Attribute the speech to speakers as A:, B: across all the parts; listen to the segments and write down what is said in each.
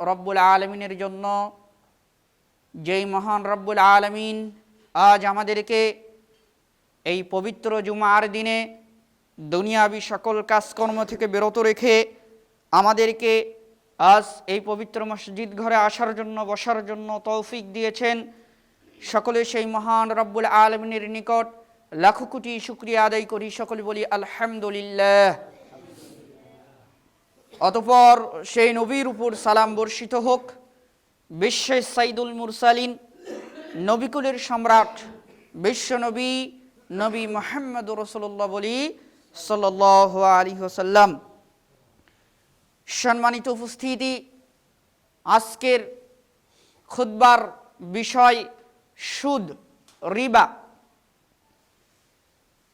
A: রব্বুল আলামিনের জন্য, যেই মহান রব্বুল আলামিন আজ আমাদেরকে এই পবিত্র জুমার দিনে দুনিয়াবি সকল কাজকর্ম থেকে বিরত রেখে আমাদেরকে আজ এই পবিত্র মসজিদ ঘরে আসার জন্য, বসার জন্য তৌফিক দিয়েছেন। সকলে সেই মহান রব্বুল আলামিনের নিকট লাখো কোটি শুকরিয়া আদায় করি। সকলে বলি আলহামদুলিল্লাহ। অতঃপর সেই নবীর উপর সালাম বর্ষিত হোক, বিশ্বের সাইদুল মুরসালিন, নবিকুলের সম্রাট, বিশ্বনবী নবী মুহাম্মদুর রাসূলুল্লাহ বলি সাল্লাল্লাহু আলাইহি ওয়াসাল্লাম। সম্মানিত উপস্থিতি, আজকের খুতবার বিষয় সুদ, রিবা।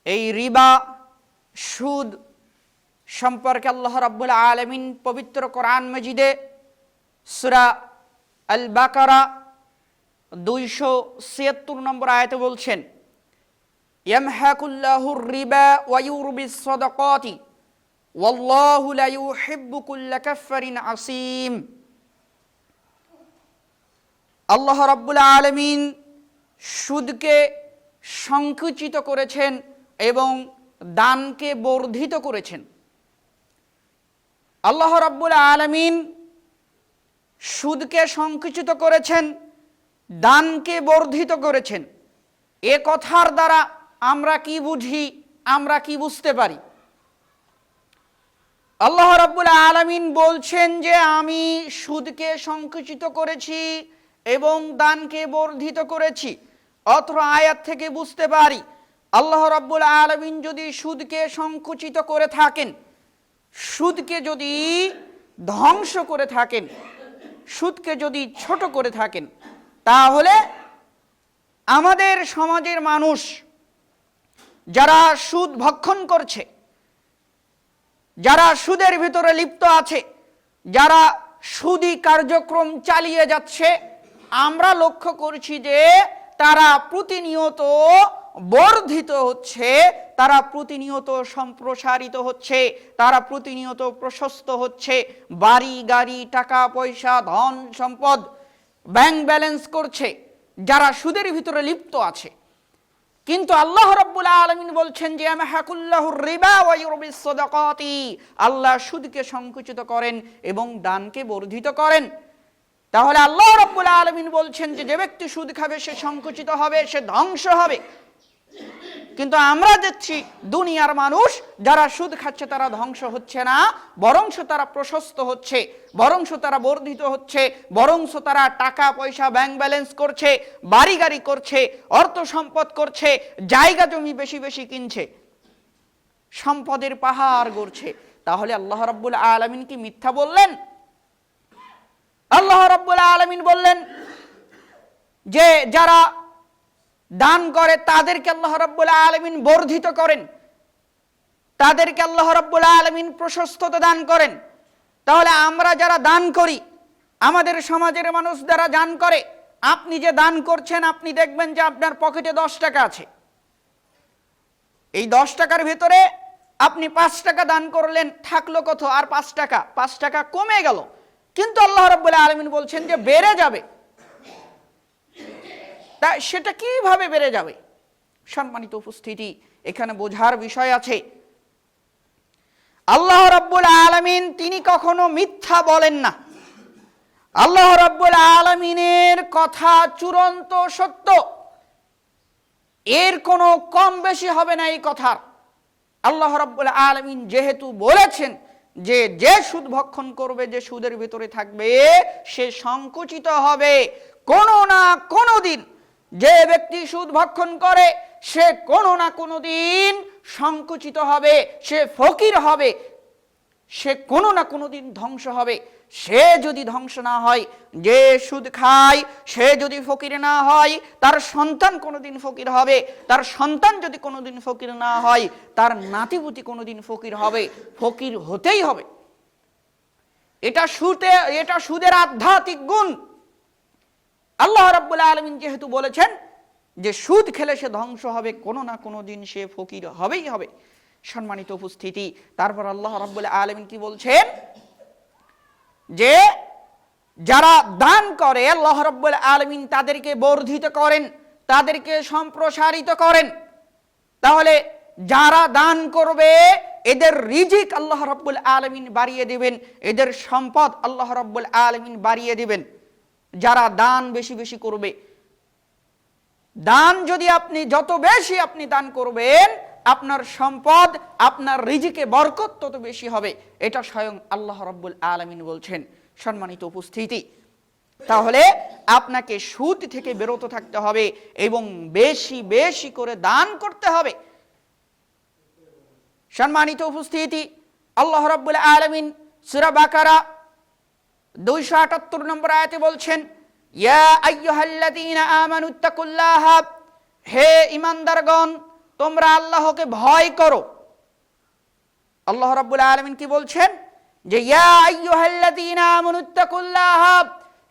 A: এই রিবা, সুদ সম্পর্কে আল্লাহ রাব্বুল আলামিন পবিত্র কোরআন মাজিদে সূরা আল বাকারা 276 নম্বর আয়াতে বলছেন, ইয়ামহাকুল্লাহুর রিবা ওয়া ইউরবিস সাদাকাতি ওয়াল্লাহু লা ইউহিব্বু কুল্লা কাফফারিন আসীম। আল্লাহ রাব্বুল আলামিন সুদকে সংকুচিত করেছেন এবং দানকে বর্ধিত করেছেন। আল্লাহ রাব্বুল আলামিন সুদকে সংকুচিত করেছেন, দানকে বর্ধিত করেছেন। এ কথার দ্বারা আমরা কি বুঝি, আমরা কি বুঝতে পারি? আল্লাহ রাব্বুল আলামিন বলছেন যে আমি সুদকে সংকুচিত করেছি এবং দানকে বর্ধিত করেছি। অত্র আয়াত থেকে বুঝতে পারি আল্লাহ রাব্বুল আলামিন যদি সুদকে সংকুচিত করে থাকেন, সুদকে যদি ধ্বংস করে থাকেন, সুদকে যদি ছোট করে থাকেন, তাহলে আমাদের সমাজের মানুষ যারা সুদ ভক্ষণ করছে, যারা সুদের ভিতরে লিপ্ত আছে, যারা সুদী কার্যক্রম চালিয়ে যাচ্ছে, আমরা লক্ষ্য করছি যে তারা প্রতিনিয়ত বর্ধিত হচ্ছে, তারা প্রতিনিয়ত সম্প্রসারিত হচ্ছে, তারা প্রতিনিয়ত প্রশস্ত হচ্ছে। বাড়ি গাড়ি, টাকা পয়সা, ধন সম্পদ, ব্যাংক ব্যালেন্স করছে যারা সুদের ভিতরে লিপ্ত আছে। কিন্তু আল্লাহ রাব্বুল আলামিন বলছেন যে ইয়ামহাকুল্লাহুর রিবা ওয়া ইউরবিস সাদাকাতি, আল্লাহ সুদকে সংকুচিত করেন এবং দানকে বর্ধিত করেন। তাহলে আল্লাহ রাব্বুল আলামিন বলছেন যে যে ব্যক্তি সুদ খাবে সে সংকুচিত হবে, সে ধ্বংস হবে। কিন্তু আমরা দেখছি দুনিয়ার মানুষ যারা সুদ খাচ্ছে তারা ধ্বংস হচ্ছে না, বরংশ তারা প্রশস্ত হচ্ছে, বরংশ তারা বর্ধিত হচ্ছে, বরংশ তারা টাকা পয়সা, ব্যাংক ব্যালেন্স করছে, বাড়ি গাড়ি করছে, অর্থ সম্পদ করছে, জায়গা জমি বেশি বেশি কিনছে, সম্পদের পাহাড় গড়ছে। তাহলে আল্লাহ রাব্বুল আলামিন কি মিথ্যা বললেন? আল্লাহ রাব্বুল আলামিন বললেন যে যারা দান করে তাদেরকে আল্লাহ রাব্বুল আলামিন বর্ধিত করেন, তাদেরকে আল্লাহ রাব্বুল আলামিন প্রশস্ততা দান করেন। তাহলে আমরা যারা দান করি, আমাদের সমাজের মানুষ যারা দান করে, আপনি যে দান করছেন, আপনি দেখবেন যে আপনার পকেটে 10 টাকা আছে। এই 10 টাকার ভিতরে আপনি 5 টাকা দান করলেন, থাকলো কত? আর 5 টাকা, 5 টাকা কমে গেল। কিন্তু আল্লাহ রাব্বুল আলামিন বলছেন যে বেড়ে যাবে। তা সেটা কিভাবে বেড়ে যাবে? সম্মানিত উপস্থিতি, এখানে বোঝার বিষয় আছে। আল্লাহ রাব্বুল আলামিন তিনি কখনো মিথ্যা বলেন না। আল্লাহ রাব্বুল আলামিনের কথা চূড়ান্ত সত্য, এর কোনো কম বেশি হবে না এই কথার। আল্লাহ রাব্বুল আলামিন যেহেতু বলেছেন যে যে সুদ ভক্ষণ করবে, যে সুদের ভিতরে থাকবে, সে সংকুচিত হবে। কোনো না কোনো দিন যে ব্যক্তি সুদ ভক্ষণ করে সে কোনো না কোনো দিন সংকুচিত হবে, সে ফকির হবে, সে কোনো না কোনো দিন ধ্বংস হবে। সে যদি ধ্বংস না হয়, যে সুদ খায় সে যদি ফকির না হয়, তার সন্তান কোনোদিন ফকির হবে। তার সন্তান যদি কোনোদিন ফকির না হয়, তার নাতিপুতি কোনোদিন ফকির হবে, ফকির হতেই হবে। এটা সুদের আধ্যাত্মিক গুণ। আল্লাহ রাব্বুল আলামিন যেহেতু বলেছেন যে সুদ খেলে সে ধ্বংস হবে, কোনো না কোনো দিন সে ফকির হবেই হবে। সম্মানিত উপস্থিতি, তারপর আল্লাহ রাব্বুল আলামিন কি বলছেন? যে যারা দান করে আল্লাহ রাব্বুল আলামিন তাদেরকে বর্ধিত করেন, তাদেরকে সম্প্রসারিত করেন। তাহলে যারা দান করবে এদের রিজিক আল্লাহ রাব্বুল আলামিন বাড়িয়ে দিবেন, এদের সম্পদ আল্লাহ রাব্বুল আলামিন বাড়িয়ে দিবেন। যারা দান বেশি বেশি করবে, দান যদি আপনি যত বেশি আপনি দান করবেন, আপনার সম্পদ, আপনার রিজিকে বরকত তত বেশি হবে। এটা স্বয়ং আল্লাহ রাব্বুল আলামিন বলছেন। সম্মানিত উপস্থিতি, তাহলে আপনাকে সুদ থেকে বিরত থাকতে হবে এবং বেশি বেশি করে দান করতে হবে। সম্মানিত উপস্থিতি, আল্লাহ রাব্বুল আলামিন সূরা বাকারা 278 নম্বর আয়াতে বলছেন, ইয়া আইয়ুহাল্লাযীনা আমানুত্তাকুল্লাহ, হে ঈমানদারগণ তোমরা আল্লাহকে ভয় করো। আল্লাহ রাব্বুল আলামিন কি বলছেন যে ইয়া আইয়ুহাল্লাযীনা আমানুত্তাকুল্লাহ,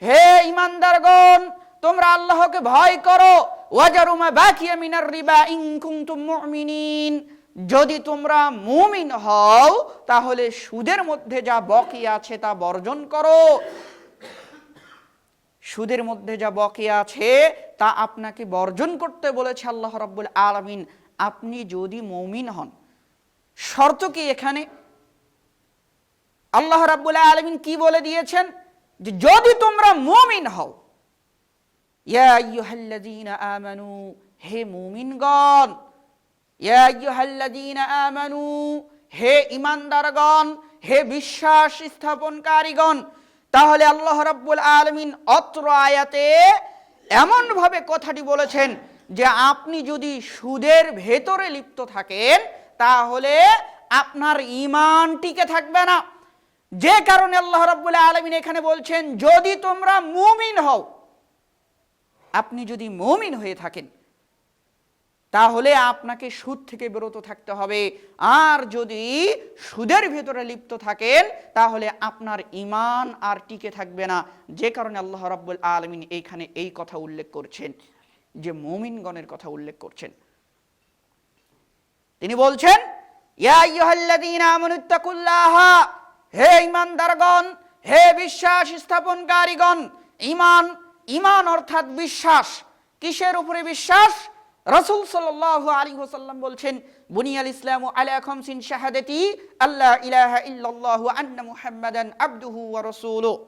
A: হে ঈমানদারগণ তোমরা আল্লাহকে ভয় করো, ওয়াজারু মা বাকিয়া মিনার রিবা ইন কুনতুম মুমিনিন, যদি তোমরা মুমিন হও তাহলে সুদের মধ্যে যা বাকি আছে তা বর্জন করো। সুদের মধ্যে যা বাকি আছে তা আপনাকে বর্জন করতে বলেছে আল্লাহ রাব্বুল আলামিন, আপনি যদি মুমিন হন। শর্ত কি এখানে? আল্লাহ রাব্বুল আলামিন কি বলে দিয়েছেন যে যদি তোমরা মুমিন হও। ইয়া আইয়ুহাল্লাযীনা আমানু, হে মুমিনগণ, ইয়া আইয়ুহাল্লাযীনা আমানু, হে ঈমানদারগণ, হে বিশ্বাস স্থাপনকারীগণ। তাহলে আল্লাহ রাব্বুল আলামিন অত্র আয়াতে এমন ভাবে কথাটি বলেছেন যে আপনি যদি সুদের ভেতরে লিপ্ত থাকেন তাহলে আপনার ঈমান টিকে থাকবে না। যে কারণে আল্লাহ রাব্বুল আলামিন এখানে বলছেন যদি তোমরা মুমিন হও। আপনি যদি মুমিন হয়ে থাকেন তাহলে আপনাকে সুদ থেকে বিরত থাকতে হবে, আর যদি সুদের ভেতরে লিপ্ত থাকেন তাহলে আপনার ঈমান আর টিকে থাকবে না। যে কারণে আল্লাহ রাব্বুল আলামিন এইখানে এই কথা উল্লেখ করছেন, যে মুমিনগণের কথা উল্লেখ করছেন। তিনি বলছেন ইয়া আইয়ুহাল্লাযীনা আমানুত্তাকুল্লাহ, হে ঈমানদারগণ, হে বিশ্বাস স্থাপনকারীগণ। ঈমান, ঈমান অর্থাৎ বিশ্বাস। কিসের উপরে বিশ্বাস? রাসূল সাল্লাল্লাহু আলাইহি ওয়াসাল্লাম বলছেন বুনিয়াল ইসলামু আলা খামসিন শাহাদাতি আল্লা ইলাহা ইল্লাল্লাহু ওয়া আন্না মুহাম্মাদান আবদুহু ওয়া রাসূলুহু।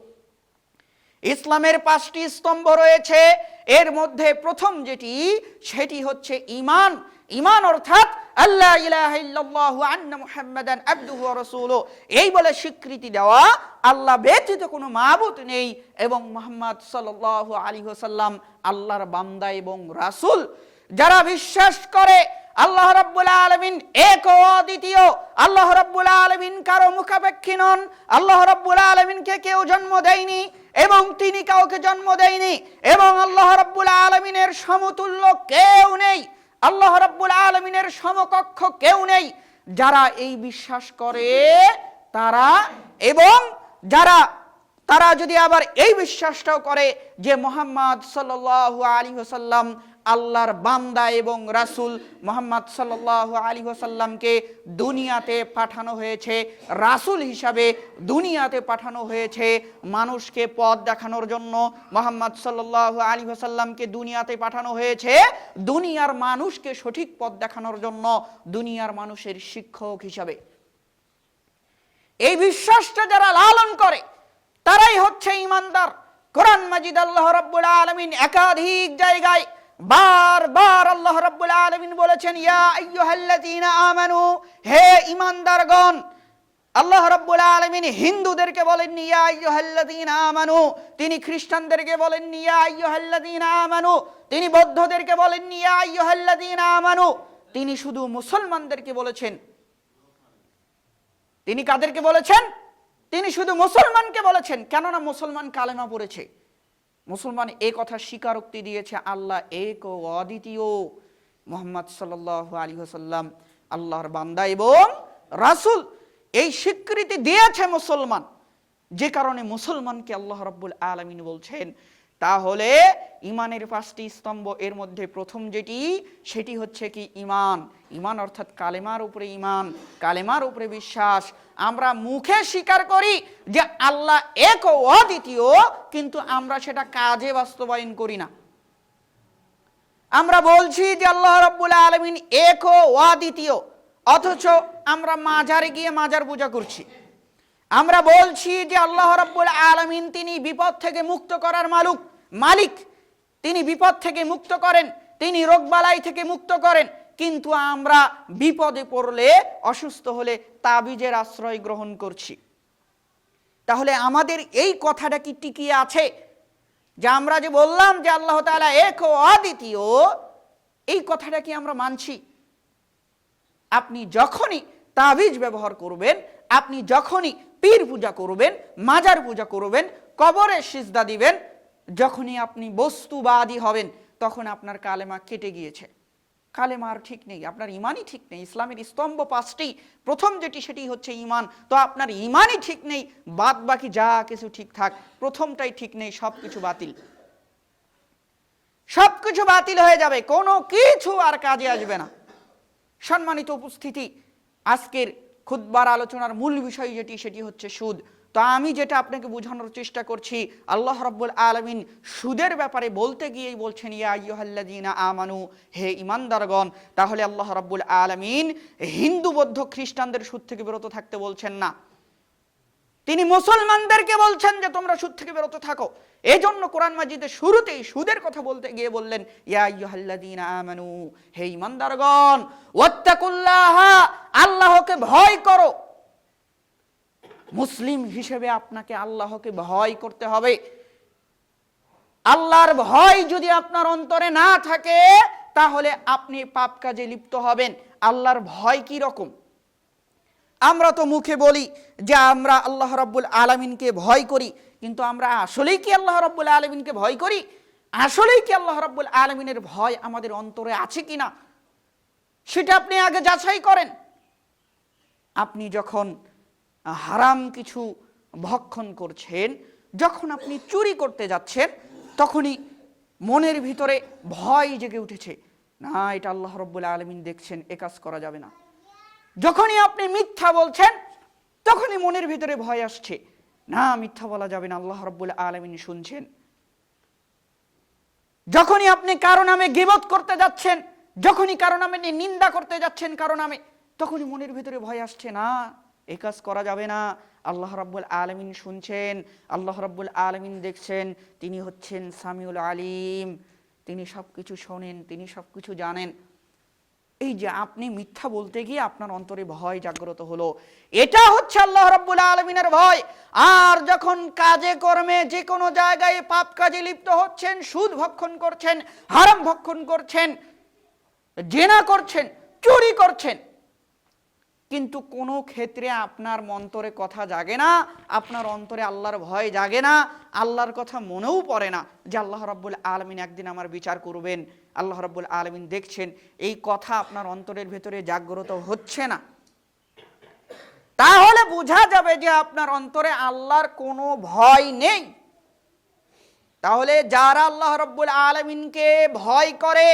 A: ইসলামের 5টি স্তম্ভ রয়েছে, এর মধ্যে প্রথম যেটি সেটি হচ্ছে ঈমান। ঈমান অর্থাৎ আল্লা ইলাহা ইল্লাল্লাহু ওয়া আন্না মুহাম্মাদান আবদুহু ওয়া রাসূলুহু, এই বলে স্বীকৃতি দেওয়া আল্লাহ ব্যতীত কোনো মাবুদ নেই এবং মুহাম্মদ সাল্লাল্লাহু আলাইহি ওয়াসাল্লাম আল্লাহর বান্দা এবং রাসূল। যারা বিশ্বাস করে আল্লাহ রাব্বুল আলামিন এক ও অদ্বিতীয়, আল্লাহ রাব্বুল আলামিন কারো মুখাপেক্ষী নন, আল্লাহ রাব্বুল আলামিনকে কেউ জন্ম দেয়নি এবং তিনি কাউকে জন্ম দেয়নি, এবং আল্লাহ রাব্বুল আলামিনের সমতুল্য কেউ নেই, আল্লাহ রাব্বুল আলামিনের সমকক্ষ কেউ নেই। যারা এই বিশ্বাস করে তারা, এবং তারা যদি আবার এই বিশ্বাসটাও করে যে মুহাম্মদ সাল্লাল্লাহু আলাইহি ওয়াসাল্লাম আল্লাহর বান্দা এবং রাসূল, মুহাম্মদ সাল্লাল্লাহু আলাইহি ওয়াসাল্লামকে দুনিয়াতে পাঠানো হয়েছে, রাসূল হিসাবে দুনিয়াতে পাঠানো হয়েছে মানুষকে পথ দেখানোর জন্য। মুহাম্মদ সাল্লাল্লাহু আলাইহি ওয়াসাল্লামকে দুনিয়াতে পাঠানো হয়েছে দুনিয়ার মানুষকে সঠিক পথ দেখানোর জন্য, দুনিয়ার মানুষের শিক্ষক হিসাবে। এই বিশ্বাসটা যারা লালন করে তারাই হচ্ছে ঈমানদার। কোরআন মাজিদ আল্লাহ রাব্বুল আলামিন একাধিক জায়গায় বারবার আল্লাহ রাব্বুল আলামিন বলেছেন ইয়া আইয়ুহাল্লাযীনা আমানু, হে ঈমানদারগণ। আল্লাহ রাব্বুল আলামিন হিন্দুদেরকে বলেননি ইয়া আইয়ুহাল্লাযীনা আমানু, তিনি খ্রিস্টানদেরকে বলেননি ইয়া আইয়ুহাল্লাযীনা আমানু, তিনি বৌদ্ধদেরকে বলেননি ইয়া আইয়ুহাল্লাযীনা আমানু, তিনি শুধু মুসলমানদেরকে বলেছেন। তিনি কাদেরকে বলেছেন? তিনি শুধু মুসলমানকে বলেছেন, কেননা মুসলমান কালেমা পড়েছে, মুসলমান এই কথা স্বীকারোক্তি দিয়েছে আল্লাহ এক ও অদ্বিতীয়, মুহাম্মদ সাল্লাল্লাহু আলাইহি ওয়াসাল্লাম আল্লাহর বান্দা এবং রাসূল, এই স্বীকৃতি দিয়েছে মুসলমান। যে কারণে মুসলমানকে আল্লাহ রাব্বুল আলামিন বলছেন তাহলে ইমানের 5টি স্তম্ভ, এর মধ্যে প্রথম যেটি সেটি হচ্ছে কি ইমান। ইমান অর্থাৎ কালেমার উপরে ইমান, কালেমার উপরে বিশ্বাস। আমরা মুখে স্বীকার করি যে আল্লাহ এক ও অদ্বিতীয়, কিন্তু আমরা সেটা কাজে বাস্তবায়ন করি না। আমরা বলছি যে আল্লাহ রাব্বুল আলামিন এক ও অদ্বিতীয়, অথচ আমরা মাজারে গিয়ে মাজার পূজা করছি। আমরা বলছি যে আল্লাহ রাব্বুল আলামিন তিনি বিপদ থেকে মুক্ত করার মালিক, তিনি বিপদ থেকে মুক্ত করেন, তিনি রোগবালাই থেকে মুক্ত করেন, কিন্তু আমরা বিপদে পড়লে, অসুস্থ হলে তাবিজের আশ্রয় গ্রহণ করছি। তাহলে আমাদের এই কথাটা কি টিকিয়ে আছে? যে আমরা যে বললাম যে আল্লাহ তাআলা এক ও অদ্বিতীয়, এই কথাটা কি আমরা মানছি? আপনি যখনই তাবিজ ব্যবহার করবেন, আপনি যখনই পীর পূজা করবেন, মাজার পূজা করবেন, কবরে সিজদা দিবেন, যখনই আপনি বস্তুবাদী হবেন, তখন আপনার কালেমা কেটে গিয়েছে। কালেমার ঠিক নেই, আপনার ইমানই ঠিক নেই। ইসলামের স্তম্ভ 5টি, প্রথম যেটি সেটি হচ্ছে ইমান। তো আপনার ইমানই ঠিক নেই, বাদ বাকি যা কিছু ঠিকঠাক, প্রথমটাই ঠিক নেই, সবকিছু বাতিল। সবকিছু বাতিল হয়ে যাবে, কোনো কিছু আর কাজে আসবে না। সম্মানিত উপস্থিতি, আজকের খুতবার আলোচনার মূল বিষয় যেটি সেটি হচ্ছে সুদ। তো আমি যেটা আপনাকে বোঝানোর চেষ্টা করছি, আল্লাহ রাব্বুল আলামিন সুদের ব্যাপারে বলতে গিয়েই বলছেন ইয়া আইয়ুহাল্লাযীনা আমানু, হে ঈমানদারগণ। তাহলে আল্লাহ রাব্বুল আলামিন হিন্দু বৌদ্ধ খ্রিস্টানদের সুদ থেকে বিরত থাকতে বলছেন না, তিনি মুসলমানদেরকে বলছেন যে তোমরা সুদ থেকে বিরত থাকো। এই জন্য কোরআন মাজিদের শুরুতেই সুদের কথা বলতে গিয়ে বললেন ইয়া আইয়ুহাল্লাযীনা আমানু, হে ঈমানদারগণ, ওয়াত্তাকুল্লাহা, আল্লাহকে ভয় করো। মুসলিম হিসেবে আপনাকে আল্লাহকে ভয় করতে হবে। আল্লাহর ভয় যদি আপনার অন্তরে না থাকে, তাহলে আপনি পাপ কাজে লিপ্ত হবেন। আল্লাহর ভয় কি রকম? আমরা তো মুখে বলি যে আমরা আল্লাহ রাব্বুল আলামিনকে ভয় করি, কিন্তু আমরা আসলেই কি আল্লাহ রাব্বুল আলামিনকে ভয় করি? আসলেই কি আল্লাহ রাব্বুল আলামিনের ভয় আমাদের অন্তরে আছে কিনা, সেটা আপনি আগে যাচাই করেন। আপনি যখন হারাম কিছু ভক্ষণ করছেন, যখন আপনি চুরি করতে যাচ্ছেন, তখনই মনের ভিতরে ভয় জেগে উঠেছে, না এটা আল্লাহ রাব্বুল আলামিন দেখছেন, এ কাজ করা যাবে না। যখনই আপনি মিথ্যা বলছেন, তখনই মনের ভিতরে ভয় আসছে, না মিথ্যা বলা যাবে না, আল্লাহ রাব্বুল আলামিন শুনছেন। যখনই আপনি কারো নামে গীবত করতে যাচ্ছেন, যখনই কারো নামে নিন্দা করতে যাচ্ছেন কারো নামে, তখনই মনের ভিতরে ভয় আসছে, না এই কাজ করা যাবে না, আল্লাহ রাব্বুল আলামিন শুনছেন, আল্লাহ রাব্বুল আলামিন দেখছেন, তিনি হচ্ছেন সামিউল আলিম, তিনি সবকিছু শোনেন, তিনি সবকিছু জানেন। এই যে আপনি মিথ্যা বলতে গিয়ে আপনার অন্তরে ভয় জাগ্রত হলো, এটা হচ্ছে আল্লাহ রাব্বুল আলামিনের ভয়। আর যখন কাজে কর্মে যে কোনো জায়গায় পাপ কাজে লিপ্ত হচ্ছেন, সুদ ভক্ষণ করছেন, হারাম ভক্ষণ করছেন, জিনা করছেন, চুরি করছেন, কিন্তু কোনো ক্ষেত্রে আপনার অন্তরে কথা জাগে না, আপনার অন্তরে আল্লাহর ভয় জাগে না, আল্লাহর কথা মনেও পড়ে না যে আল্লাহ রাব্বুল আলামিন একদিন আমার বিচার করবেন, আল্লাহ রাব্বুল আলামিন দেখছেন, এই কথা আপনার অন্তরের ভেতরে জাগ্রত হচ্ছে না। তাহলে বোঝা যাবে যে আপনার অন্তরে আল্লাহর কোনো ভয় নেই। তাহলে যারা আল্লাহ রাব্বুল আলামিনকে ভয় করে,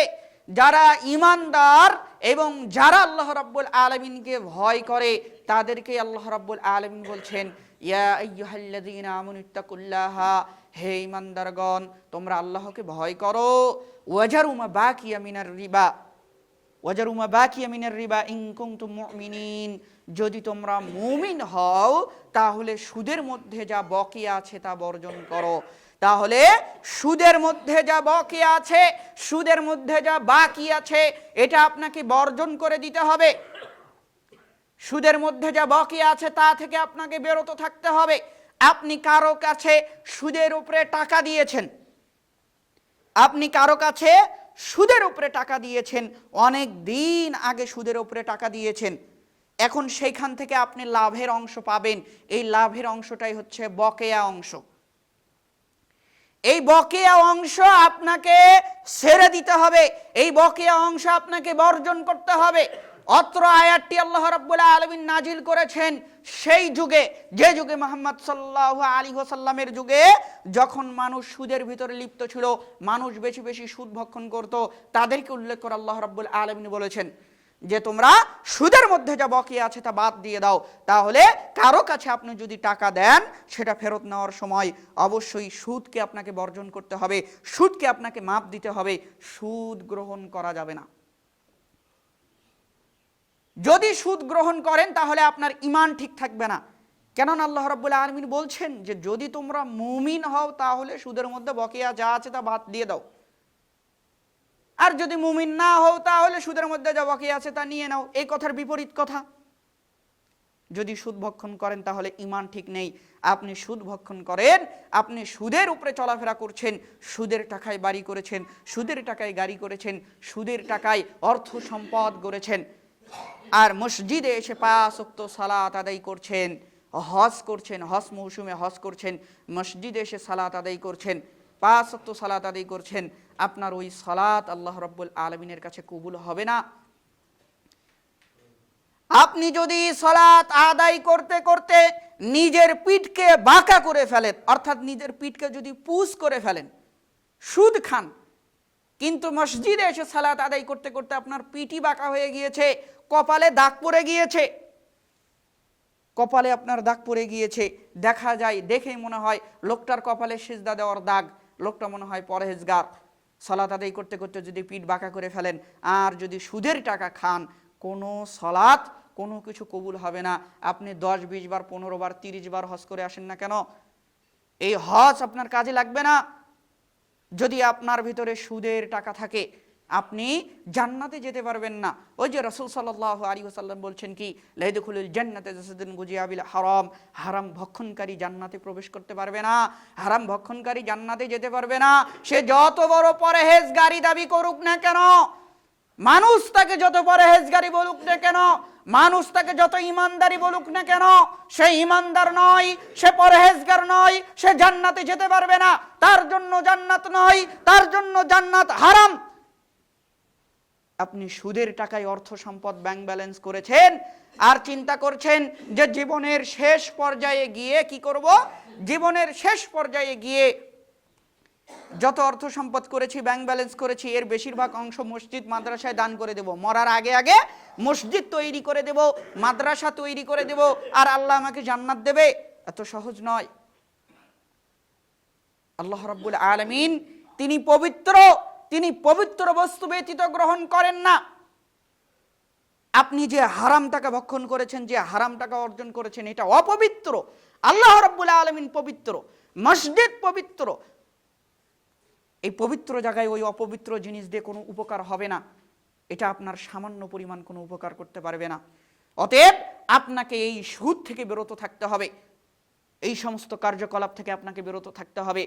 A: যারা ঈমানদার এবং যারা আল্লাহ রাব্বুল আলামিনকে ভয় করে, তাদেরকে আল্লাহ রাব্বুল আলামিন বলছেন ইয়া আইয়ুহাল্লাযীনা আমানুত্তাকুল্লাহা, হে ঈমানদারগণ তোমরা আল্লাহকে ভয় করো। ওয়াজারু মা বাকিয়া মিনার রিবা, ওয়াজারু মা বাকিয়া মিনার রিবা ইন কুনতুম মুমিনিন, যদি তোমরা মুমিন হও তাহলে সুদের মধ্যে যা বাকি আছে তা বর্জন করো। তাহলে সুদের মধ্যে যা বাকি আছে, সুদের মধ্যে যা বাকি আছে, এটা আপনাকে বর্জন করে দিতে হবে। সুদের মধ্যে যা বাকি আছে তা থেকে আপনাকে বিরত থাকতে হবে। আপনি কারো কাছে সুদের উপরে টাকা দিয়েছেন, আপনি কারো কাছে সুদের উপরে টাকা দিয়েছেন, অনেক দিন আগে সুদের উপরে টাকা দিয়েছেন, এখন সেইখান থেকে আপনি লাভের অংশ পাবেন। এই লাভের অংশটাই হচ্ছে বকেয়া অংশ। এই বকেয়া অংশ আপনাকে ছেড়ে দিতে হবে, এই বকেয়া অংশ আপনাকে বর্জন করতে হবে। অত্র আয়াতটি আল্লাহ রাব্বুল আলামিন নাজিল করেছেন সেই যুগে, যে যুগে মুহাম্মদ সাল্লাল্লাহু আলাইহি ওয়াসাল্লামের যুগে, যখন মানুষ সুদের ভিতরে লিপ্ত ছিল, মানুষ বেশি বেশি সুদ ভক্ষণ করত, তাদেরকে উল্লেখ করে আল্লাহ রাব্বুল আলামিন বলেছেন যে তোমরা সুদের মধ্যে যা বকেয়া আছে তা বাদ দিয়ে দাও। তাহলে কারো কাছে আপনি যদি টাকা দেন, সেটা ফেরত নেওয়ার সময় অবশ্যই সুদকে আপনাকে বর্জন করতে হবে, সুদকে আপনাকে মাপ দিতে হবে, সুদ গ্রহণ করা যাবে না। যদি সুদ গ্রহণ করেন তাহলে আপনার ঈমান ঠিক থাকবে না। কেননা আল্লাহ রাব্বুল আলামিন বলছেন যে যদি তোমরা মুমিন হও তাহলে সুদের মধ্যে বকেয়া যা আছে তা বাদ দিয়ে দাও, আর যদি মুমিন না হও তাহলে সুদের মধ্যে যা বকেয়া আছে তা নিয়ে নাও। এই কথার বিপরীত কথা। যদি সুদ ভক্ষণ করেন তাহলে ঈমান ঠিক নেই। আপনি সুদ ভক্ষণ করেন, আপনি সুদের উপরে চলাফেরা করছেন, সুদের টাকায় বাড়ি করেছেন, সুদের টাকায় গাড়ি করেছেন, সুদের টাকায় অর্থ সম্পদ গড়েছেন, আর মসজিদে এসে 5 ওয়াক্ত সালাত আদায় করছেন, হজ করছেন, হজ মৌসুমে হজ করছেন, মসজিদে এসে সালাত আদায় করছেন, 5 ওয়াক্ত সালাত আদায় করছেন, আপনার ওই সালাত আল্লাহ রাব্বুল আলামিনের কাছে কবুল হবে না। আপনি যদি সালাত আদায় করতে করতে নিজের পিঠকে বাঁকা করে ফেলেন, অর্থাৎ নিজের পিঠকে যদি পুশ করে ফেলেন, সুদ খান, কিন্তু মসজিদে এসে সালাত আদায় করতে করতে আপনার পিঠই বাঁকা হয়ে গিয়েছে, কপালে দাগ পড়ে গিয়েছে, কপালে আপনার দাগ পড়ে গিয়েছে, দেখা যায়, দেখেই মনে হয় লোকটার কপালে সিজদা দেওয়ার দাগ, লোকটা মনে হয় পরহেজগার। সালাত আদায় করতে করতে যদি পিঠ বাঁকা করে ফেলেন আর যদি সুদের টাকা খান, কোনো সালাত কোনো কিছু কবুল হবে না। আপনি 10, 20 বার, 15 বার, 30 বার হজ করে আসেন না কেন, এই হজ আপনার কাজে লাগবে না। যদি আপনার ভিতরে সুদের টাকা থাকে, আপনি জান্নাতে যেতে পারবেন না। ওই যে রাসূল সাল্লাল্লাহু আলাইহি ওয়াসাল্লাম বলছেন কি, লা ইয়াদখুলুল জান্নাতা জাসাদুন গুজিয়া বিল হারাম, হারাম ভক্ষণকারী জান্নাতে প্রবেশ করতে পারবে না, হারাম ভক্ষণকারী জান্নাতে যেতে পারবে না। সে যত বড় পরহেজগারি দাবি করুক না কেন, মানুষ তাকে যত পরহেজগারি বলুক না কেন, মানুষ তাকে যত ঈমানদারি বলুক না কেন, সে ঈমানদার নয়, সে পরহেজগার নয়, সে জান্নাতে যেতে পারবে না। তার জন্য জান্নাত নয়, তার জন্য জান্নাত হারাম। আপনি সুদের টাকায় অর্থ সম্পদ ব্যাংক ব্যালেন্স করেছেন আর চিন্তা করছেন যে জীবনের শেষ পর্যায়ে গিয়ে কি করব, জীবনের শেষ পর্যায়ে গিয়ে যত অর্থ সম্পদ করেছি, ব্যাংক ব্যালেন্স করেছি, এর বেশিরভাগ অংশ মসজিদ মাদ্রাসায় দান করে দেব, মরার আগে আগে মসজিদ তৈরি করে দেব, মাদ্রাসা তৈরি করে দেব, আর আল্লাহ আমাকে জান্নাত দেবে। এত সহজ নয়। আল্লাহ রাব্বুল আলামিন তিনি পবিত্র, তিনি পবিত্র বস্তু ব্যতীত গ্রহণ করেন না। আপনি যে হারাম টাকা ভক্ষণ করেছেন, যে হারাম টাকা অর্জন করেছেন, এটা অপবিত্র। আল্লাহ রাব্বুল আলামিন পবিত্র, মসজিদ পবিত্র। এই পবিত্র জায়গায় ওই অপবিত্র জিনিস দিয়ে কোনো উপকার হবে না, এটা আপনার সামান্য পরিমাণ কোনো উপকার করতে পারবে না। অতএব আপনাকে এই সুদ থেকে বিরত থাকতে হবে, এই সমস্ত কার্যকলাপ থেকে আপনাকে বিরত থাকতে হবে।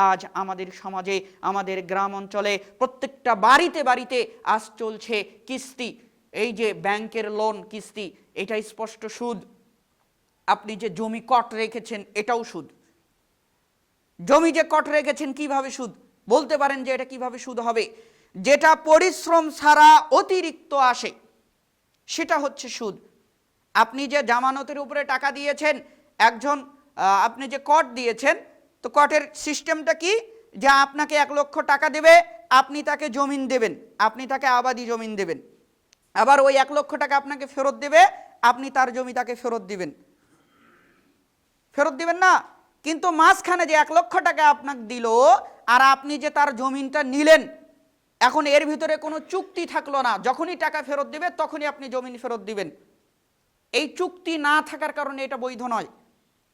A: আজ আমাদের সমাজে, আমাদের গ্রাম অঞ্চলে প্রত্যেকটা বাড়িতে বাড়িতে আজ চলছে কিস্তি। এই যে ব্যাংকের লোন কিস্তি, এটা স্পষ্ট সুদ। আপনি যে জমি কট রেখেছেন, এটাও সুদ। জমি যে কট রেখেছেন, কিভাবে সুদ বলতে পারেন যে এটা কিভাবে সুদ হবে? যেটা পরিশ্রম ছাড়া অতিরিক্ত আসে সেটা হচ্ছে সুদ। আপনি যে জামানতের উপরে টাকা দিয়েছেন, একজন আপনি যে কট দিয়েছেন, তো কটের সিস্টেমটা কি, যে আপনাকে 1 লক্ষ টাকা দেবে, আপনি তাকে জমিন দেবেন, আপনি তাকে আবাদি জমিন দেবেন, আবার ওই 1 লক্ষ টাকা আপনাকে ফেরত দেবে, আপনি তার জমি তাকে ফেরত দিবেন, ফেরত দিবেন না। কিন্তু মাঝখানে যে 1 লক্ষ টাকা আপনাকে দিল আর আপনি যে তার জমিনটা নিলেন, এখন এর ভিতরে কোনো চুক্তি থাকলো না, যখনই টাকা ফেরত দিবে তখনই আপনি জমিন ফেরত দিবেন। এই চুক্তি না থাকার কারণে এটা বৈধ নয়।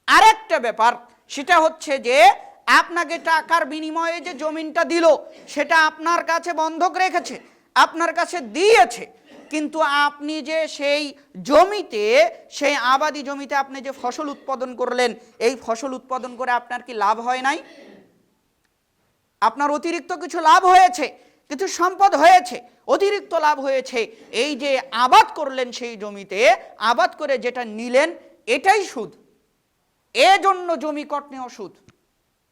A: আরেকটা ব্যাপার, সেটা হচ্ছে যে আপনাকে টাকার বিনিময়ে যে জমিনটা দিল, সেটা আপনার কাছে বন্ধক রেখেছে, আপনার কাছে দিয়েছে, কিন্তু আপনি যে সেই জমিতে, সেই আবাদি জমিতে আপনি যে ফসল উৎপাদন করলেন, এই ফসল উৎপাদন করে আপনার কি লাভ হয় নাই? আপনার অতিরিক্ত কিছু লাভ হয়েছে, কিছু সম্পদ হয়েছে, অতিরিক্ত লাভ হয়েছে। এই যে আবাদ করলেন সেই জমিতে, আবাদ করে যেটা নিলেন, এটাই সুদ। এজন্য জমি কট নেওয়া সুদ।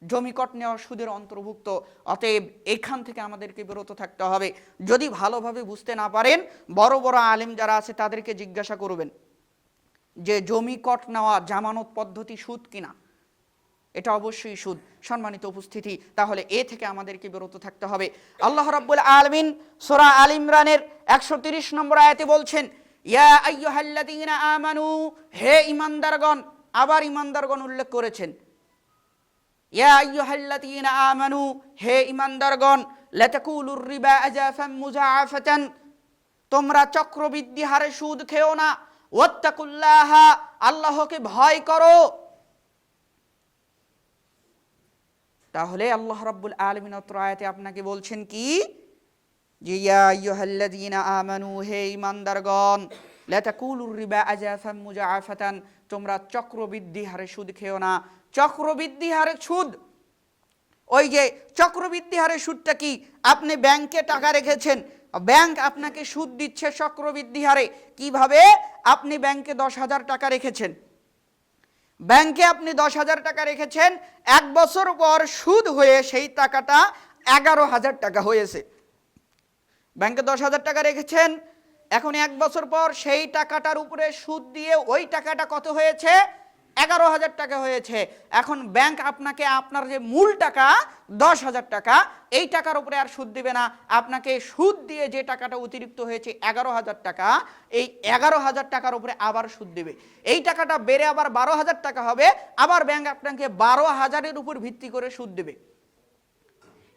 A: জমিকট নেওয়া সুদের অন্তর্ভুক্ত। অতএব এখান থেকে আমাদেরকে বিরত থাকতে হবে। যদি ভালোভাবে বুঝতে না পারেন, বড় বড় আলেম যারা আছে তাদেরকে জিজ্ঞাসা করবেন যে জমিকট নেওয়া জামানত পদ্ধতি সুদ কিনা। এটা অবশ্যই সুদ। সম্মানিত উপস্থিতি, তাহলে এ থেকে আমাদেরকে বিরত থাকতে হবে। আল্লাহ রাব্বুল আলামিন সূরা আল ইমরানের 130 নম্বর আয়াতে বলছেন, ইয়া আইয়ুহাল্লাযীনা আমানু, হে ঈমানদারগণ। আবার ঈমানদারগণ উল্লেখ করেছেন, ইয়া আইয়ুহাল্লাযীনা আমানু, হে ঈমানদারগণ, লা তাকুলুর রিবা আযাফান মুযাআফাতান, তোমরা চক্রবৃদ্ধি হারে সুদ খেও না। ওয়াত্তাকুল্লাহা, আল্লাহকে ভয় করো। তাহলে আল্লাহ রাব্বুল আলামিন অত্র আয়াতে আপনাকে বলছেন কি, যে ইয়া আইয়ুহাল্লাযীনা আমানু, হে ঈমানদারগণ, লা তাকুলুর রিবা আযাফান মুযাআফাতান, তোমরা চক্রবৃদ্ধি হারে সুদ খেও না। চক্রবৃদ্ধি হারে সুদ, ওই যে চক্রবৃদ্ধি হারে সুদটা কি, আপনি ব্যাংকে টাকা রেখেছেন, ব্যাংক আপনাকে সুদ দিচ্ছে চক্রবৃদ্ধি হারে। কিভাবে? আপনি ব্যাংকে 10,000 টাকা রেখেছেন, ব্যাংকে আপনি 10,000 টাকা রেখেছেন, 1 বছর পর সুদ হয়ে সেই টাকাটা 11,000 টাকা হয়েছে। ব্যাংকে 10,000 টাকা রেখেছেন, এখন 1 বছর পর সেই টাকাটার উপরে সুদ দিয়ে ওই টাকাটা কত হয়েছে? 11,000 টাকা হয়েছে। এখন ব্যাংক আপনাকে আপনার যে মূল টাকা 10,000 টাকা, এই টাকার উপরে আর সুদ দিবে না, আপনাকে সুদ দিয়ে যে টাকাটা অতিরিক্ত হয়েছে 11,000 টাকা, এই 11,000 টাকার উপরে আবার সুদ দিবে। এই টাকাটা বেড়ে আবার 12,000 টাকা হবে, আবার ব্যাংক আপনাকে 12,000-এর উপর ভিত্তি করে সুদ দেবে।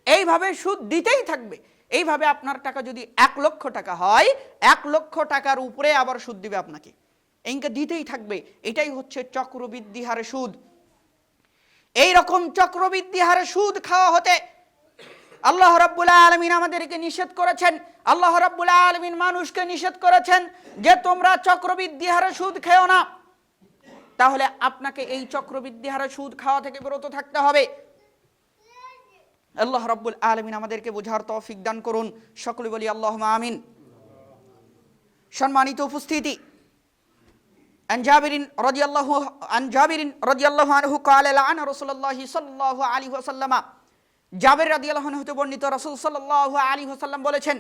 A: এইভাবে সুদ দিতেই থাকবে। এইভাবে আপনার টাকা যদি 1 লক্ষ টাকা হয়, 1 লক্ষ টাকার উপরে আবার সুদ দিবে আপনাকে, এঙ্কে দিতেই থাকবে। এটাই হচ্ছে চক্রবৃদ্ধি হারে সুদ। এই রকম চক্রবৃদ্ধি হারে সুদ খাওয়া হতে আল্লাহ রাব্বুল আলামিন আমাদেরকে নিষেধ করেছেন। আল্লাহ রাব্বুল আলামিন মানুষকে নিষেধ করেছেন যে তোমরা চক্রবৃদ্ধি হারে সুদ খেও না। তাহলে আপনাকে এই চক্রবৃদ্ধি হারে সুদ খাওয়া থেকে বিরত থাকতে হবে। আল্লাহ রাব্বুল আলামিন আমাদেরকে বোঝার তৌফিক দান করুন। সকলে বলি আল্লাহুম্মা আমিন। সম্মানিত উপস্থিতি, عن جابر رضي الله عنه قال لعن رسول الله صلى الله عليه وسلم, জাবের রাদিয়াল্লাহু আনহু হতে বর্ণিত, রাসূল সাল্লাল্লাহু আলাইহি ওয়াসাল্লাম বলেছেন,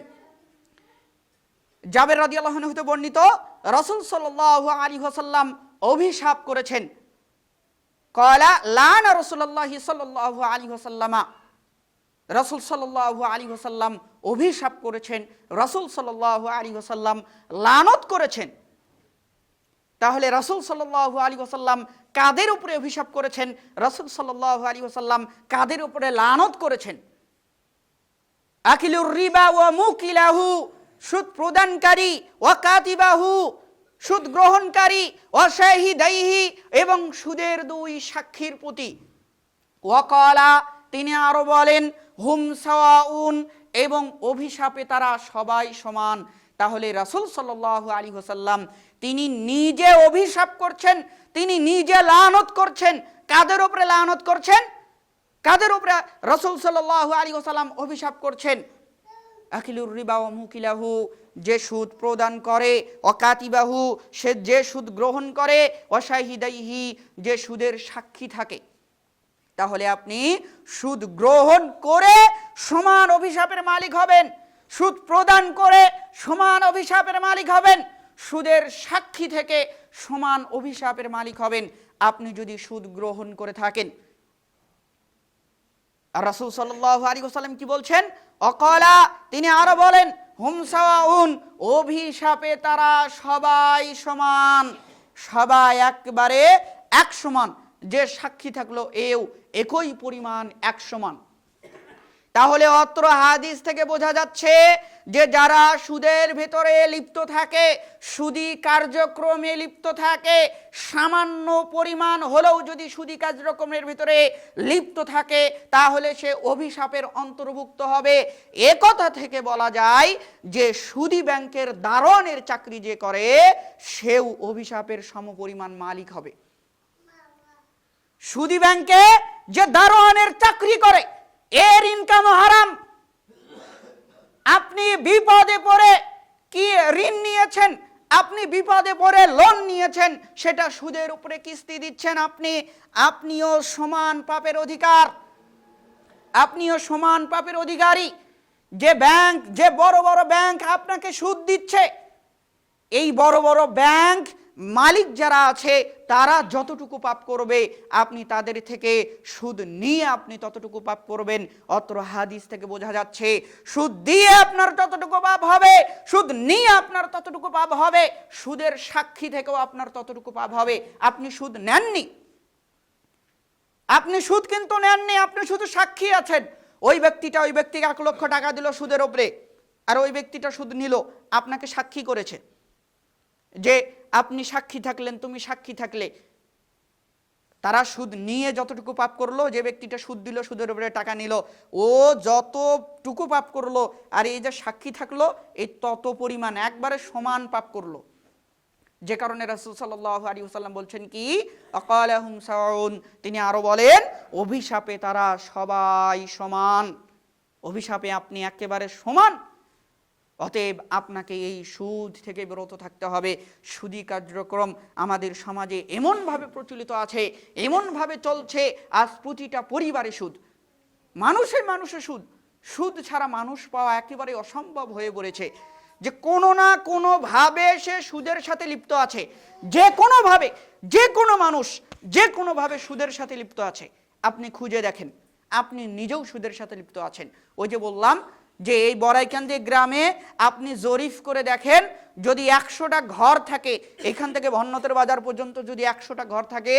A: জাবের রাদিয়াল্লাহু আনহু হতে বর্ণিত, রাসূল সাল্লাল্লাহু আলাইহি ওয়াসাল্লাম অভিশাপ করেছেন। قال لعن رسول الله صلى الله عليه وسلم, রাসূল সাল্লাল্লাহু আলাইহি ওয়াসাল্লাম অভিশাপ করেছেন, রাসূল সাল্লাল্লাহু আলাইহি ওয়াসাল্লাম লানত করেছেন। তাহলে রাসূল সাল্লাল্লাহু আলাইহি ওয়াসাল্লাম কাদের উপরে অভিশাপ করেছেন? রাসূল সাল্লাল্লাহু আলাইহি ওয়াসাল্লাম কাদের উপরে লানত করেছেন? আকিলুর রিবা ওয়া মুকিলাহু, সুদ প্রদানকারী, ওয়া কাতিবাহু, সুদ গ্রহণকারী, ওয়া শাহিদাইহি, এবং সুদের 2 সাক্ষীর প্রতি। ওয়া ক্বালা, তিনি আরো বলেন, হুম সাওয়াউন, এবং অভিশাপে তারা সবাই সমান। তাহলে রাসূল সাল্লাল্লাহু আলাইহি ওয়াসাল্লাম তিনি নিজে অভিশাপ করছেন, তিনি নিজে লানত করছেন। কাদের উপরে লানত করছেন? কাদের উপরে রাসূল সাল্লাল্লাহু আলাইহি ওয়াসাল্লাম অভিশাপ করছেন? আকিলুর রিবা ওয়া মুকিলাহু, যে সুদ প্রদান করে, ওয়া কাতিবাহু, সে যে সুদ গ্রহণ করে, ওয়া শাহিদাইহি, যে সুদের সাক্ষী থাকে। তাহলে আপনি সুদ গ্রহণ করে সমান অভিশাপের মালিক হবেন, সুদ প্রদান করে সমান অভিশাপের মালিক হবেন, সুদের সাক্ষী থেকে সমান অভিশাপের মালিক হবেন আপনি যদি সুদ গ্রহণ করে থাকেন। আর রাসূল সাল্লাল্লাহু আলাইহি ওয়াসাল্লাম কি বলছেন? অকালা, তিনি আরো বলেন, হুম সাওয়াউন, অভিশাপে তারা সবাই সমান, সবাই একবারে এক সমান। যে সাক্ষী থাকলো এও একই পরিমাণ এক সমান। তাহলে অত্র হাদিস থেকে বোঝা যাচ্ছে যে যারা সুদের ভেতরে লিপ্ত থাকে, সুদী কার্যক্রমে লিপ্ত থাকে, সামান্য পরিমাণ হলেও যদি সুদী কার্যক্রমের ভিতরে লিপ্ত থাকে তাহলে সে অভিশাপের অন্তর্ভুক্ত হবে। একথা থেকে বলা যায় যে সুদী ব্যাংকের দারোয়ানের চাকরি যে করে সেও অভিশাপের সমপরিমাণ মালিক হবে। সুদী ব্যাংকে যে দারোয়ানের চাকরি করে এর ইনকাম হারাম। আপনি বিপদে পড়ে কি ঋণ নিয়েছেন, আপনি বিপদে পড়ে লোন নিয়েছেন, সেটা সুদের উপরে কিস্তি দিচ্ছেন আপনিও সমান পাপের অধিকার। আপনিও সমান পাপের অধিকারী। যে বড় বড় ব্যাংক আপনাকে সুদ দিচ্ছে, এই বড় বড় ব্যাংক মালিক যারা আছে তারা যতটুকু পাপ করবে আপনি তাদের থেকে সুদ নিয়ে আপনি ততটুকু পাপ করবেন। অত্র হাদিস থেকে বোঝা যাচ্ছে সুদ দিয়ে আপনার ততটুকু পাপ হবে, সুদ নিয়ে আপনার ততটুকু পাপ হবে, সুদের সাক্ষী থেকেও আপনার ততটুকু পাপ হবে। আপনি সুদ নেননি, আপনি সুদ কিন্তু নেননি, আপনি শুধু সাক্ষী আছেন। ওই ব্যক্তিকে 1 লক্ষ টাকা দিল সুদের উপরে, আর ওই ব্যক্তিটা সুদ নিল, আপনাকে সাক্ষী করেছে। যে আপনি সাক্ষী থাকলেন, তুমি সাক্ষী থাকলে, তারা সুদ নিয়ে যতটুকু পাপ করলো, যে ব্যক্তিটা সুদ দিল, সুদের উপরে টাকা নিল, ও যতটুকু পাপ করলো, আর এই যে সাক্ষী থাকলো, এই তত পরিমাণ একবারে সমান পাপ করলো। যে কারণে রাসূল সাল্লাল্লাহু আলাইহি ওয়াসাল্লাম বলছেন কি, আকালাহুম সাউন, তিনি আরো বলেন অভিশাপে তারা সবাই সমান, অভিশাপে আপনি একেবারে সমান। অতএব আপনাকে এই সুদ থেকে বিরত থাকতে হবে। সুদী কার্যক্রম আমাদের সমাজে এমনভাবে প্রচলিত আছে, এমনভাবে চলছে, আজ প্রতিটা পরিবারে সুদ, মানুষে সুদ। সুদ ছাড়া মানুষ পাওয়া একেবারে অসম্ভব হয়ে পড়েছে। যে কোনো না কোনোভাবে সে সুদের সাথে লিপ্ত আছে, যে কোনো মানুষ যে কোনোভাবে সুদের সাথে লিপ্ত আছে। আপনি খুঁজে দেখেন, আপনি নিজেও সুদের সাথে লিপ্ত আছেন। ওই যে বললাম যে এই বড়াইকান্দি গ্রামে আপনি জরিপ করে দেখেন, যদি 100টা ঘর থাকে, এখান থেকে ভন্নতের বাজার পর্যন্ত যদি 100টা ঘর থাকে,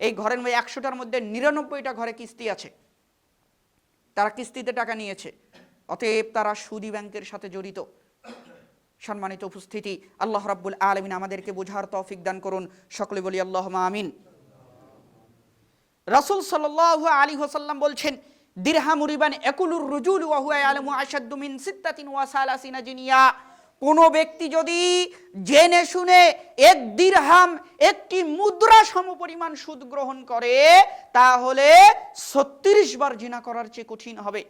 A: এই ঘরের 100টার মধ্যে 99টা ঘরে কিস্তি আছে, তারা কিস্তিতে টাকা নিয়েছে। অতএব তারা সুদী ব্যাংকের সাথে জড়িত। সম্মানিত উপস্থিতি, আল্লাহ রাব্বুল আলামিন আমাদেরকে বোঝার তৌফিক দান করুন। সকলে বলি আল্লাহুম্মা আমিন। রাসূল সাল্লাল্লাহু আলাইহি ওয়াসাল্লাম বলছেন, দিরহামু রিবান ইয়াকুলুর রুজুল ওয়া হুয়া ইয়ালামু আশাদ্দু মিন 36 জিনিয়া। কোনো ব্যক্তি যদি জেনে শুনে 1 দিরহাম, একটি মুদ্রা সমপরিমাণ সুদ গ্রহণ করে, তাহলে 36 বার জিনা করার চেয়ে কঠিন হবে।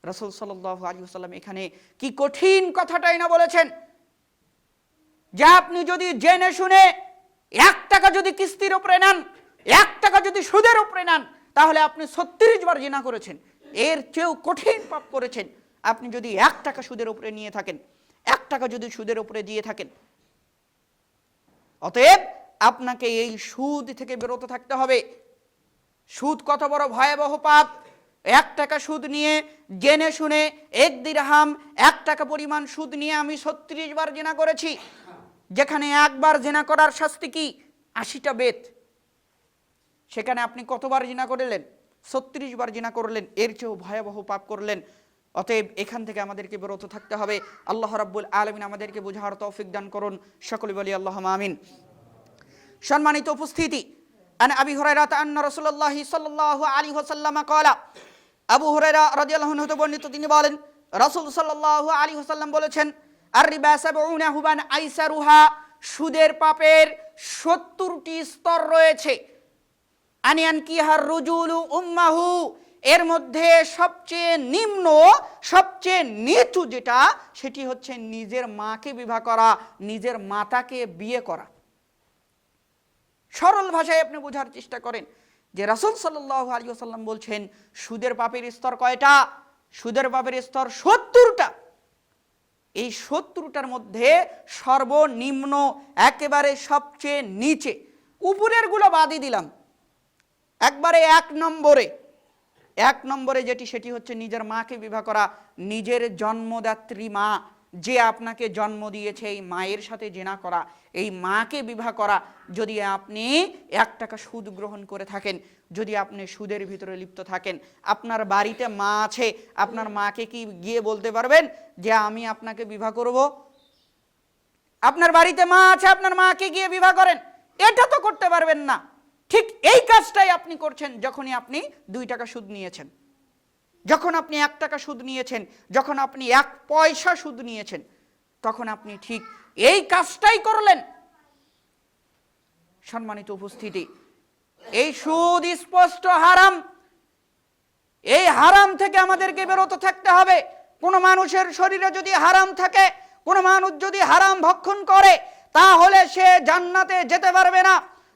A: রাসূল সাল্লাল্লাহু আলাইহি ওয়াসাল্লাম এখানে কি কঠিন কথাটাই না বলেছেন, যে আপনি যদি জেনে শুনে 1 টাকা যদি কিস্তির উপরে নেন, 1 টাকা যদি সুদের উপরে নেন, তাহলে আপনি 36 বার জিনা করেছেন। এর চেয়েও কঠিন পাপ করেছেন আপনি যদি 1 টাকা সুদের উপরে নিয়ে থাকেন, 1 টাকা যদি সুদের উপরে দিয়ে থাকেন। অতএব আপনাকে এই সুদ থেকে বিরত থাকতে হবে। সুদ কত বড় ভয়াবহ পাপ! 1 টাকা সুদ নিয়ে জেনে শুনে 1 দিরহাম 1 টাকা পরিমাণ সুদ নিয়ে আমি 36 বার জিনা করেছি, যেখানে একবার জিনা করার শাস্তি কি 80টা বেত, সেখানে আপনি কতবার জিনা করলেন? 36 বার জিনা করলেন, এর চেয়েও ভয়াবহ পাপ করলেন। অতএব এখান থেকে আমাদেরকে বিরত থাকতে হবে। আল্লাহ রাব্বুল আলামিন আমাদেরকে বোঝার তৌফিক দান করুন। সকলে বলি আল্লাহুম্মা আমিন। সম্মানিত উপস্থিতি, আন আবি হুরায়রা আন্না রাসূলুল্লাহ সাল্লাল্লাহু আলাইহি ওয়াসাল্লাম ক্বালা, আবু হুরায়রা রাদিয়াল্লাহু আনহু হতে বর্ণিত, তিনি বলেন রাসূল সাল্লাল্লাহু আলাইহি ওয়াসাল্লাম বলেছেন, আর রিবা 70 হুবান আইসারুহা, সুদের পাপের 70টি স্তর রয়েছে। আনিয়ান কিহার রুজুলু উম্মাহু, এর মধ্যে সবচেয়ে নিম্ন, সবচেয়ে নিচু যেটা, সেটি হচ্ছে নিজের মাকে বিবাহ করা, নিজের মাতাকে বিয়ে করা। সরল ভাষায় আপনি বোঝার চেষ্টা করেন যে রাসূল সাল্লাল্লাহু আলাইহি ওয়াসাল্লাম বলছেন সুদের পাপের স্তর কয়টা? সুদের পাপের স্তর 70টা। এই 70টার মধ্যে সর্বনিম্ন, একেবারে সবচেয়ে নিচে, উপরের গুলো বাদই দিলাম, একবারে 1 নম্বরে যেটি, সেটি হচ্ছে নিজের মাকে বিবাহ করা। নিজের জন্মদাত্রী মা, যে আপনাকে জন্ম দিয়েছে, এই মায়ের সাথে জিনা করা, এই মাকে বিবাহ করা। যদি আপনি 1 টাকা সুদ গ্রহণ করে থাকেন, যদি আপনি সুদের ভিতরে লিপ্ত থাকেন, আপনার বাড়িতে মা আছে, আপনার মাকে কি গিয়ে বলতে পারবেন যে আমি আপনাকে বিবাহ করব? আপনার বাড়িতে মা আছে, আপনার মাকে গিয়ে বিবাহ করেন, এটা তো করতে পারবেন না। ঠিক এই কাজটাই আপনি করছেন যখনই আপনি 2 টাকা সুদ নিয়েছেন, যখন আপনি 1 টাকা সুদ নিয়েছেন, যখন আপনি 1 পয়সা সুদ নিয়েছেন, তখন আপনি ঠিক এই কাজটাই করলেন। সম্মানিত উপস্থিতি, এই সুদ স্পষ্ট হারাম। এই হারাম থেকে আমাদেরকে বিরত থাকতে হবে। কোনো মানুষের শরীরে যদি হারাম থাকে, কোনো মানুষ যদি হারাম ভক্ষণ করে, তাহলে সে জান্নাতে যেতে পারবে না,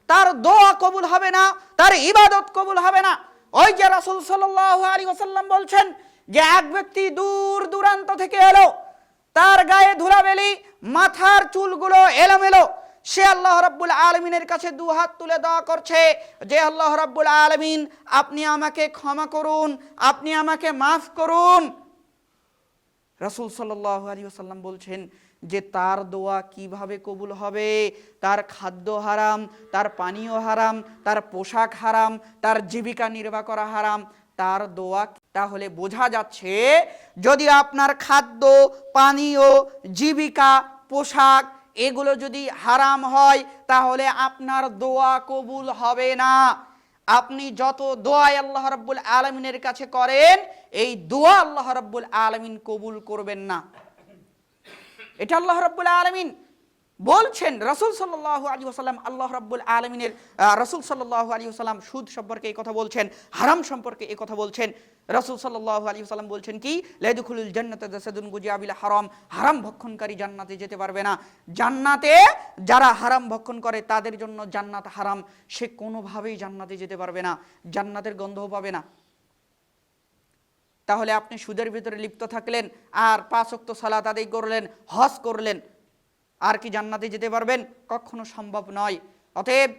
A: তার দোয়া কবুল হবে না, তার ইবাদত কবুল হবে না। ওই যে রাসূল সাল্লাল্লাহু আলাইহি ওয়াসাল্লাম বলছেন যে এক ব্যক্তি দূর দূরান্ত থেকে এলো, তার গায়ে ধুলাবালি, মাথার চুলগুলো এলোমেলো, সে আল্লাহ রাব্বুল আলামিনের কাছে দু হাত তুলে দোয়া করছে যে আল্লাহ রাব্বুল আলামিন আপনি আমাকে ক্ষমা করুন, আপনি আমাকে মাফ করুন। রাসূল সাল্লাল্লাহু আলাইহি ওয়াসাল্লাম বলছেন যে তার দোয়া কিভাবে কবুল হবে? তার খাদ্য হারাম, তার পানীয় হারাম, তার পোশাক হারাম, তার জীবিকা নির্বাহ করা হারাম, তার দোয়া। তাহলে বোঝা যাচ্ছে যদি আপনার খাদ্য, পানীয়, জীবিকা, পোশাক এগুলো যদি হারাম হয় তাহলে আপনার দোয়া কবুল হবে না। আপনি যত দোয়া আল্লাহ রাব্বুল আলামিনের কাছে করেন, এই দোয়া আল্লাহ রাব্বুল আলামিন কবুল করবেন না। এটা আল্লাহ রাব্বুল আলামিন বলছেন। রাসূল সাল্লাল্লাহু আলাইহি ওয়াসাল্লাম আল্লাহ রাব্বুল আলামিনের রাসূল সাল্লাল্লাহু আলাইহি ওয়াসাল্লাম সুদ সম্পর্কে এই কথা বলছেন, হারাম সম্পর্কে এই কথা বলছেন। রাসূল সাল্লাল্লাহু আলাইহি ওয়াসাল্লাম বলছেন কি, লা ইয়াদখুলুল জান্নাতা জাসাদুন গুজিয়া বিল হারাম, হারাম ভক্ষণকারী জান্নাতে যেতে পারবে না। জান্নাতে যারা হারাম ভক্ষণ করে তাদের জন্য জান্নাত হারাম, সে কোনোভাবেই জান্নাতে যেতে পারবে না, জান্নাতের গন্ধও পাবে না। তাহলে আপনি সুদের ভিতরে লিপ্ত থাকলেন আর 5 ওয়াক্ত সালাত আদায় করলেন, হজ করলেন, আর কি জান্নাতে যেতে পারবেন? কখনো সম্ভব নয়। অতএব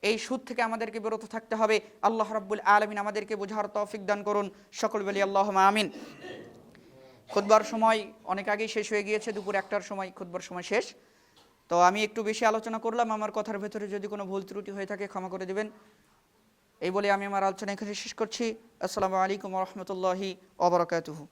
A: এই সুদ থেকে আমাদেরকে বিরত থাকতে হবে। আল্লাহ রাব্বুল আলামিন আমাদেরকে বোঝার তৌফিক দান করুন। সকল বলি আল্লাহুম্মা আমিন। খুতবার সময় অনেক আগেই শেষ হয়ে গিয়েছে, দুপুর 1টার সময় খুতবার সময় শেষ। তো আমি একটু বেশি আলোচনা করলাম, আমার কথার ভেতরে যদি কোনো ভুল ত্রুটি হয়ে থাকে ক্ষমা করে দিবেন। এই বলে আমি আমার আলোচনা এখানে শেষ করছি। আসসালামু আলাইকুম ওয়া রাহমাতুল্লাহি ওয়া বারাকাতুহু।